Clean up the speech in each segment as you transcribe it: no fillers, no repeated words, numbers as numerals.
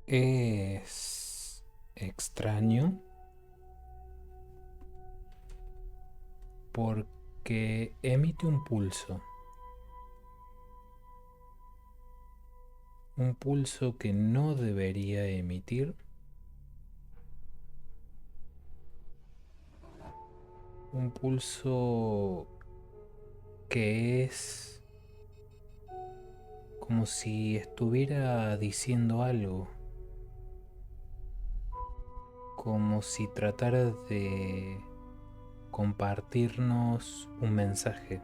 Es extraño porque emite un pulso que no debería emitir, un pulso que es como si estuviera diciendo algo, como si tratara de compartirnos un mensaje.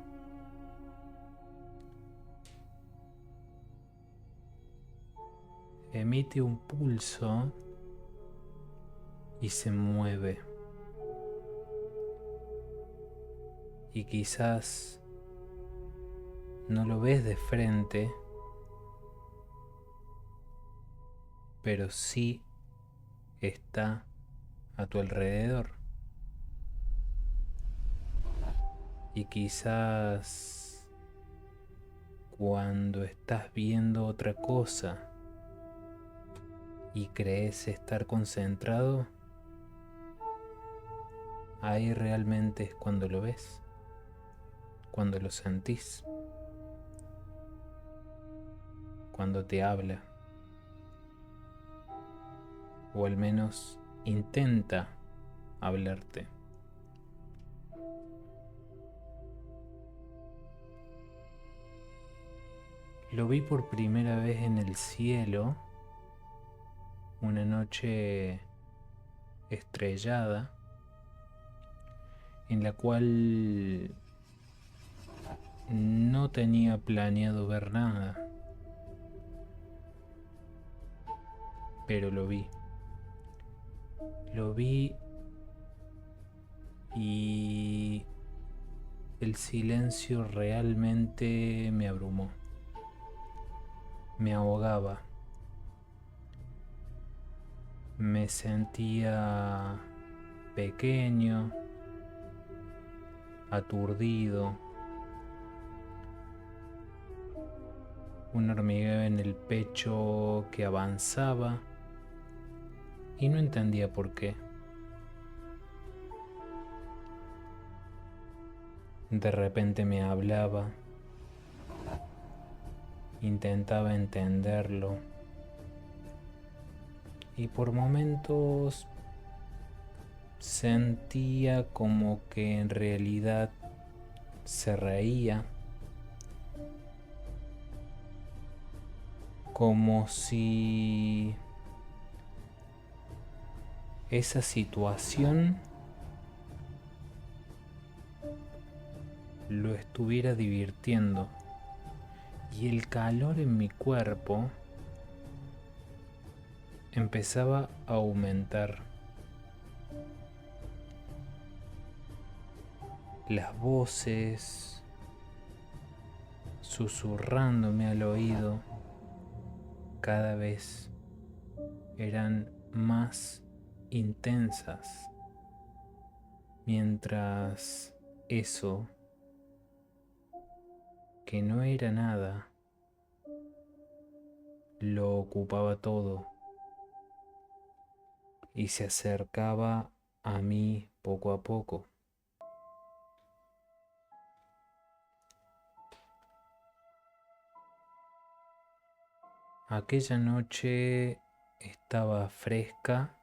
Emite un pulso y se mueve. Y quizás no lo ves de frente, pero sí está a tu alrededor. Y quizás cuando estás viendo otra cosa y crees estar concentrado, ahí realmente es cuando lo ves, cuando lo sentís, cuando te habla, o al menos intenta hablarte. Lo vi por primera vez en el cielo, una noche estrellada, en la cual no tenía planeado ver nada, pero lo vi. Lo vi y el silencio realmente me abrumó, me ahogaba, me sentía pequeño, aturdido, un hormigueo en el pecho que avanzaba y no entendía por qué. De repente me hablaba, intentaba entenderlo y por momentos sentía como que en realidad se reía, como si esa situación lo estuviera divirtiendo y el calor en mi cuerpo empezaba a aumentar. Las voces susurrándome al oído cada vez eran más intensas, mientras eso, que no era nada, lo ocupaba todo y se acercaba a mí poco a poco. Aquella noche estaba fresca,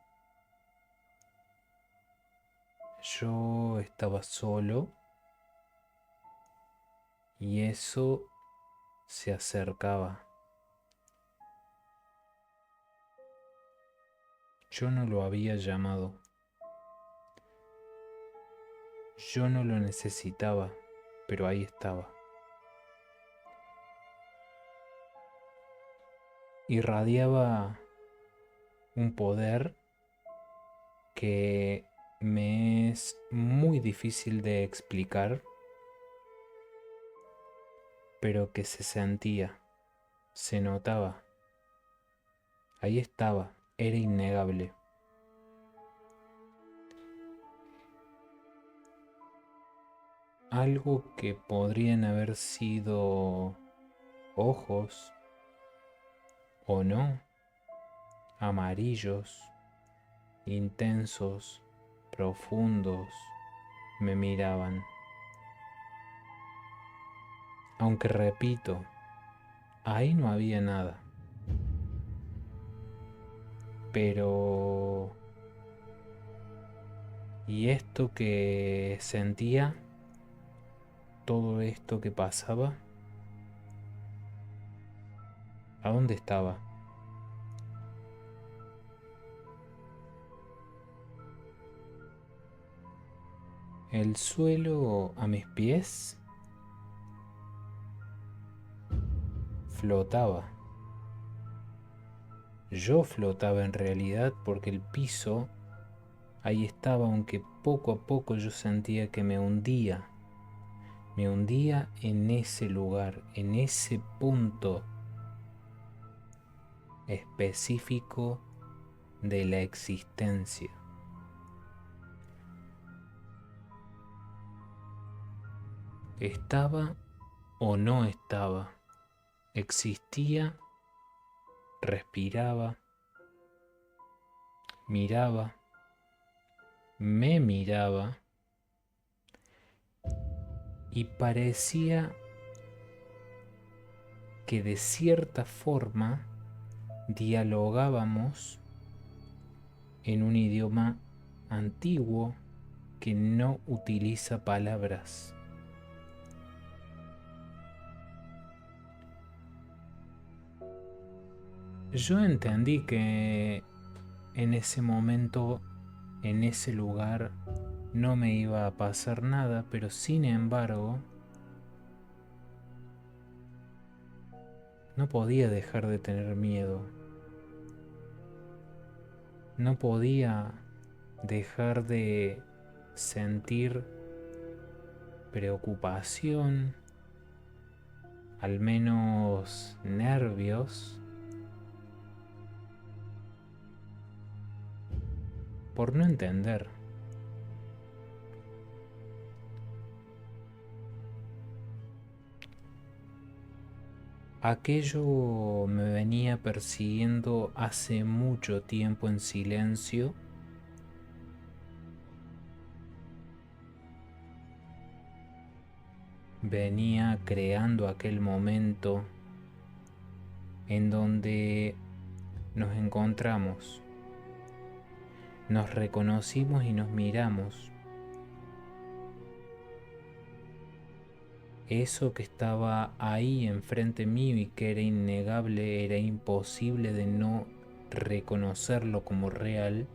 yo estaba solo y eso se acercaba. Yo no lo había llamado, yo no lo necesitaba, pero ahí estaba. Irradiaba un poder que me es muy difícil de explicar, pero que se sentía, se notaba, ahí estaba, era innegable. Algo que podrían haber sido ojos o no, amarillos, intensos, profundos, me miraban. Aunque repito, ahí no había nada. Pero... ¿y esto que sentía? Todo esto que pasaba, ¿a dónde estaba? El suelo a mis pies flotaba. Yo flotaba en realidad porque el piso ahí estaba, aunque poco a poco yo sentía que me hundía. Me hundía en ese lugar, en ese punto específico de la existencia. ¿Estaba o no estaba? Existía, respiraba, miraba, me miraba y parecía que de cierta forma dialogábamos en un idioma antiguo que no utiliza palabras. Yo entendí que en ese momento, en ese lugar, no me iba a pasar nada, pero sin embargo, no podía dejar de tener miedo. No podía dejar de sentir preocupación, al menos nervios, por no entender. Aquello me venía persiguiendo hace mucho tiempo en silencio. Venía creando aquel momento en donde nos encontramos, nos reconocimos y nos miramos. Eso que estaba ahí enfrente mío y que era innegable, era imposible de no reconocerlo como real,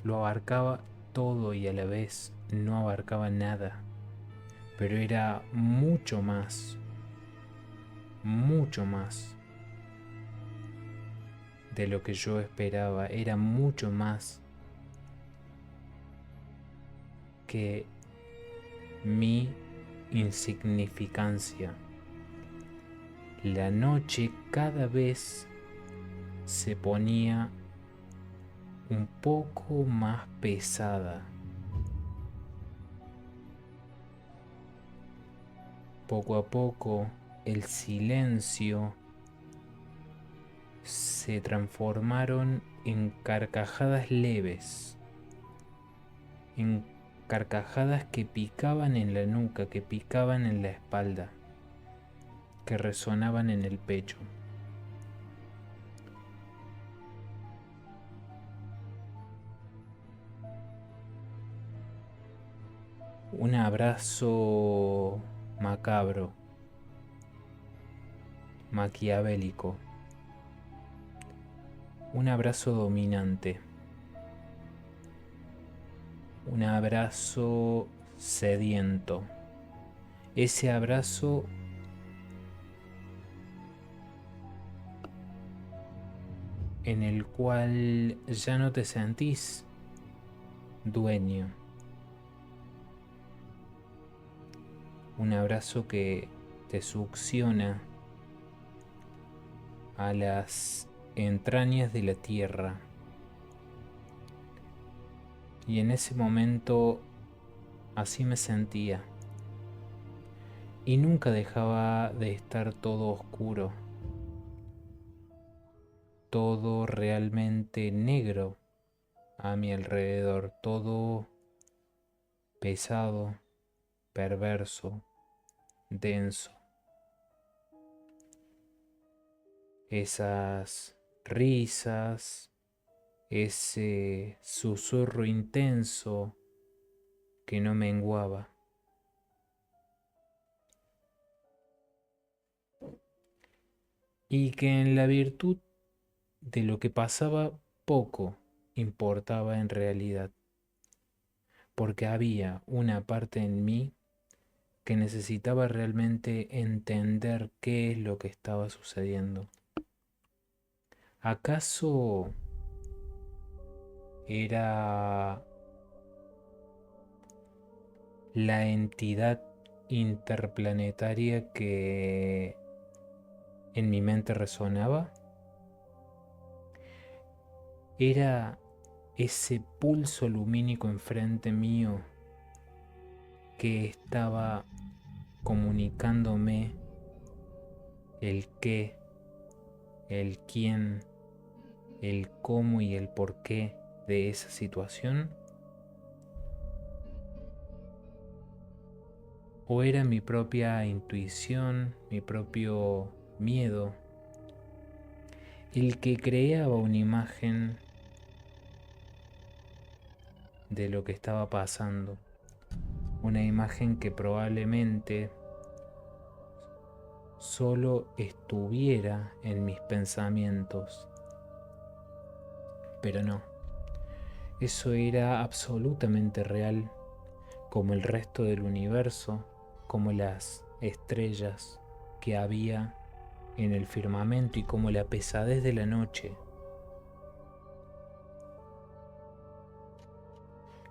lo abarcaba todo y a la vez no abarcaba nada, pero era mucho más de lo que yo esperaba, era mucho más que mi insignificancia. La noche cada vez se ponía un poco más pesada. Poco a poco el silencio se transformaron en carcajadas leves, en carcajadas que picaban en la nuca, que picaban en la espalda, que resonaban en el pecho. Un abrazo macabro, maquiavélico, un abrazo dominante, un abrazo sediento, ese abrazo en el cual ya no te sentís dueño, un abrazo que te succiona a las entrañas de la tierra. Y en ese momento así me sentía. y nunca dejaba de estar todo oscuro, todo realmente negro a mi alrededor, todo pesado, perverso, denso. Esas risas, ese susurro intenso que no menguaba. Y que en la virtud de lo que pasaba poco importaba en realidad, porque había una parte en mí que necesitaba realmente entender qué es lo que estaba sucediendo. ¿Acaso era la entidad interplanetaria que en mi mente resonaba? ¿Era ese pulso lumínico enfrente mío que estaba comunicándome el qué, el quién, el cómo y el por qué de esa situación? ¿O era mi propia intuición, mi propio miedo, el que creaba una imagen de lo que estaba pasando? Una imagen que probablemente solo estuviera en mis pensamientos. Pero no, eso era absolutamente real, como el resto del universo, como las estrellas que había en el firmamento y como la pesadez de la noche,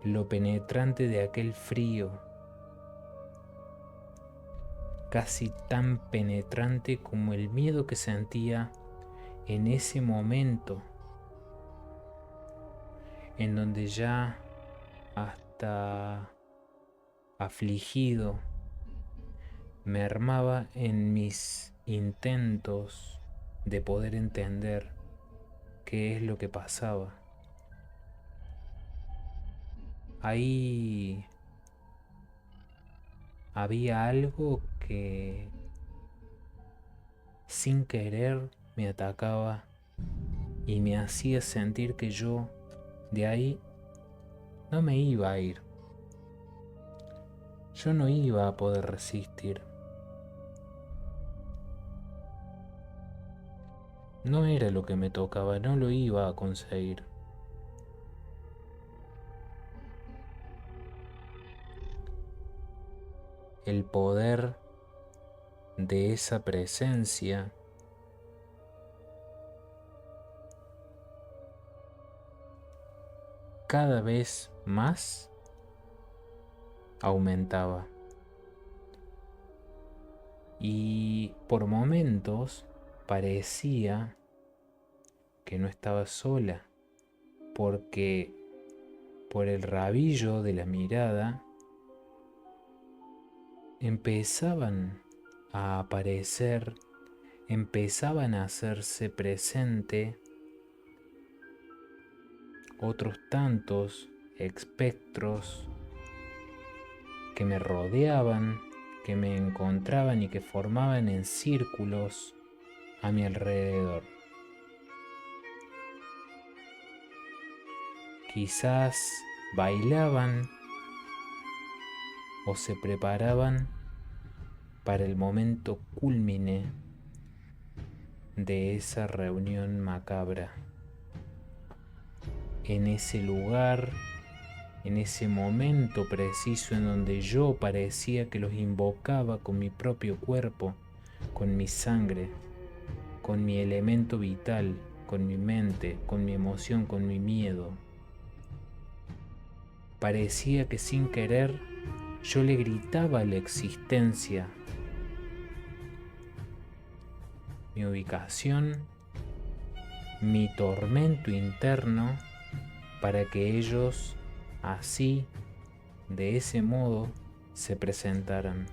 lo penetrante de aquel frío, casi tan penetrante como el miedo que sentía en ese momento, en donde ya hasta afligido me armaba en mis intentos de poder entender qué es lo que pasaba. Ahí había algo que sin querer me atacaba y me hacía sentir que yo de ahí no me iba a ir. Yo no iba a poder resistir. No era lo que me tocaba, no lo iba a conseguir. El poder de esa presencia cada vez más aumentaba. Y por momentos parecía que no estaba sola, porque por el rabillo de la mirada empezaban a aparecer, empezaban a hacerse presente otros tantos espectros que me rodeaban, que me encontraban y que formaban en círculos a mi alrededor. Quizás bailaban o se preparaban para el momento cúlmine de esa reunión macabra. En ese lugar, en ese momento preciso en donde yo parecía que los invocaba con mi propio cuerpo, con mi sangre, con mi elemento vital, con mi mente, con mi emoción, con mi miedo. Parecía que sin querer yo le gritaba a la existencia mi ubicación, mi tormento interno, para que ellos así, de ese modo, se presentaran.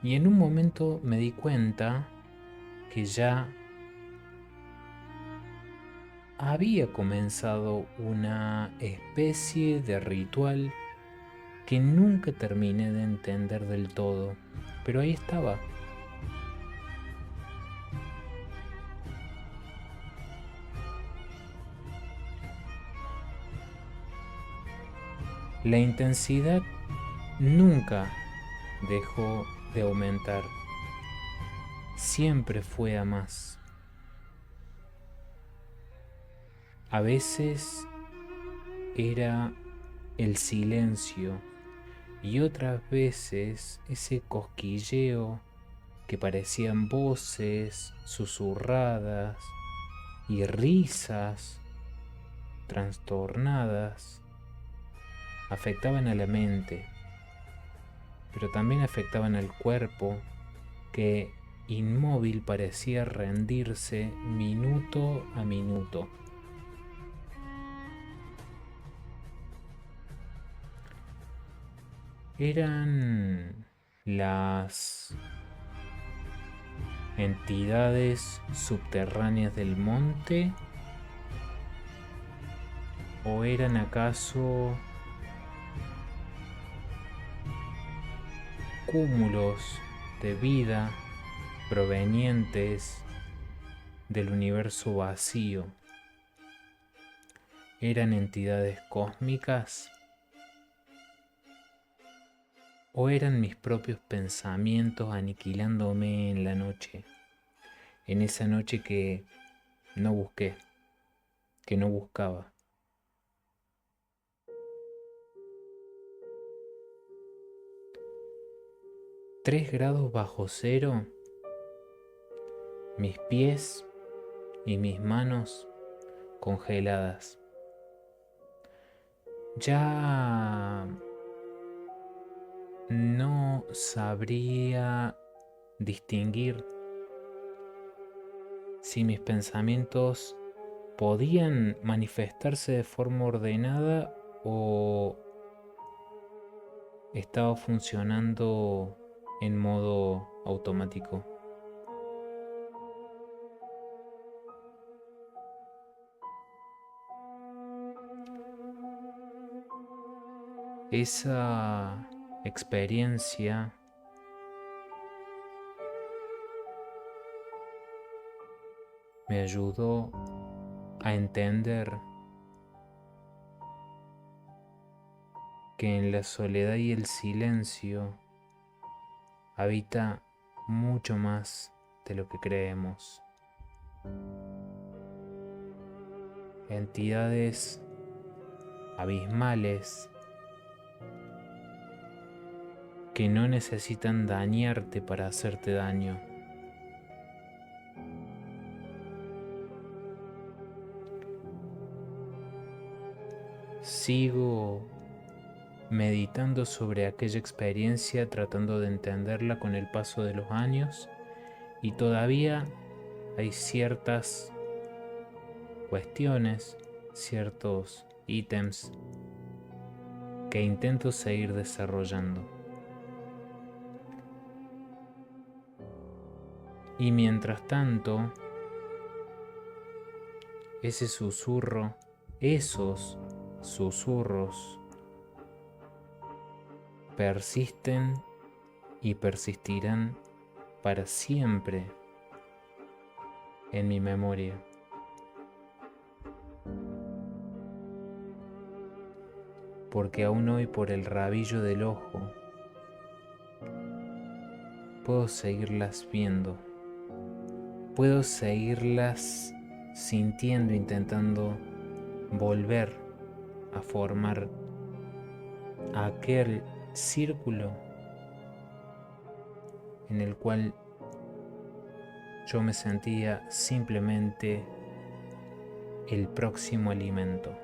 Y en un momento me di cuenta que ya había comenzado una especie de ritual que nunca terminé de entender del todo, pero ahí estaba. La intensidad nunca dejó de aumentar, siempre fue a más. A veces era el silencio y otras veces ese cosquilleo que parecían voces susurradas y risas trastornadas afectaban a la mente, pero también afectaban al cuerpo que inmóvil parecía rendirse minuto a minuto. ¿Eran las entidades subterráneas del monte? ¿O eran acaso cúmulos de vida provenientes del universo vacío? ¿Eran entidades cósmicas? ¿O eran mis propios pensamientos aniquilándome en la noche? En esa noche que no busqué, que no buscaba. 3 grados bajo cero, mis pies y mis manos congeladas. Ya no sabría distinguir si mis pensamientos podían manifestarse de forma ordenada o estaba funcionando en modo automático. Esa experiencia me ayudó a entender que en la soledad y el silencio habita mucho más de lo que creemos. Entidades abismales que no necesitan dañarte para hacerte daño. Sigo meditando sobre aquella experiencia, tratando de entenderla con el paso de los años, y todavía hay ciertas cuestiones, ciertos ítems que intento seguir desarrollando. Y mientras tanto, ese susurro, esos susurros persisten y persistirán para siempre en mi memoria. Porque aún hoy, por el rabillo del ojo, puedo seguirlas viendo, puedo seguirlas sintiendo, intentando volver a formar aquel círculo en el cual yo me sentía simplemente el próximo alimento.